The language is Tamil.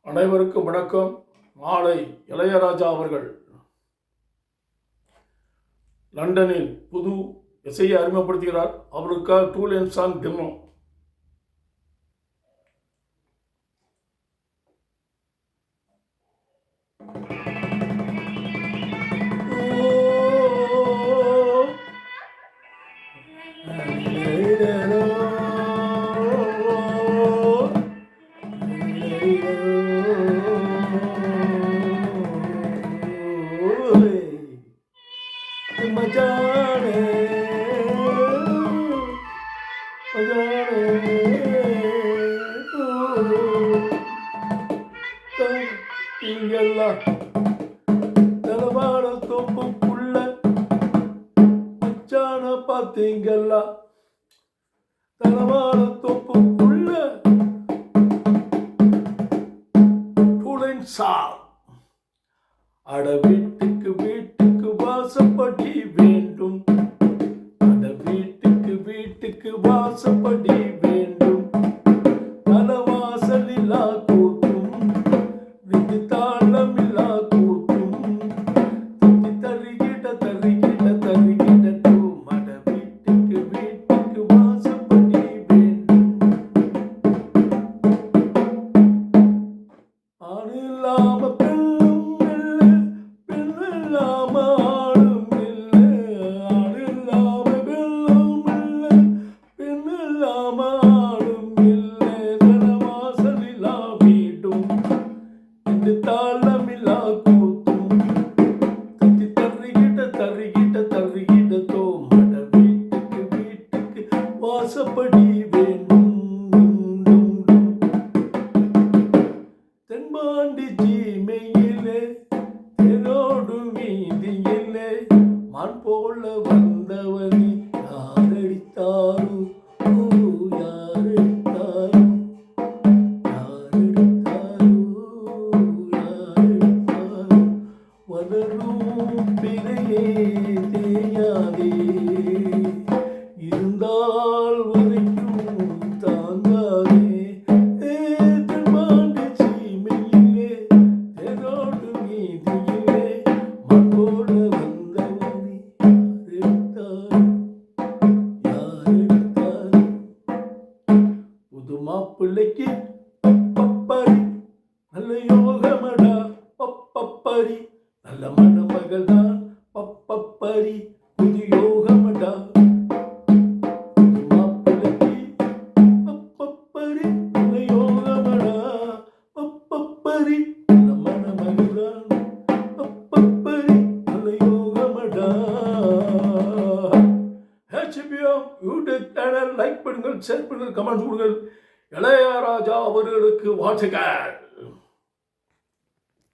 அனைவருக்கும் வணக்கம். மாலை இளையராஜா அவர்கள் லண்டனில் புது இசையை அறிமுகப்படுத்துகிறார். அவருக்காக 2 லைன் சாங் டெமோ. தலவார தோப்புக்குள்ள மச்சான பார்த்தீங்களா? தலவார தோப்புக்குள்ள சா அட வீட்டுக்கு வாசப்படி வேண்டும். அட வீட்டுக்கு வாசப்படி வேண்டும். தலவாசலில்லா கூத்தும் விதி தாளமில்லா கூத்தும் தருகிட தூம். அட வீட்டுக்கு வாசப்படி வேண்டும். ஆணில்லாம பெண்ணும் இல்லை, பெண்ணில்லாம ஆணும் இல்லை. ஆணில்லாம பெண்ணும் இல்லை, பெண்ணில்லாம ஆணும் இல்லை. தலவாசலில்லா வீடும் இந்த தாளமில்லா கூத்தும் தருகிட தோம். அட வீட்டுக்கு வாசப்படி வேண்டும். தென்பாண்டி சீமையிலே தெனோடு வீதியிலே மான் போல வந்தவனி யாரடித்தாரோ? வளரும் பிறையே தேயாதே இருந்தால் வரைக்கும் தாங்காதே. புது மாப்பிள்ளைக்கு பப்பப்பரி நல்ல யோகமடா. பப்பப்பரி நல்ல மணமகள் தான். பப்பப்பரி புது யோகமடா. புது மாப்பிள்ளைக்கு பப்பப்பரி நல்ல யோகமடா. பப்பப்பரி நல்ல மணமகள் தான். பப்பப்பரி நல்ல யோகமடா. யூடியூப் சேனல் லைக் பண்ணுங்கள், ஷேர் பண்ணுங்கள், கமெண்ட் கொடுங்கள். இளையராஜா அவர்களுக்கு வாழ்த்துக்கள்.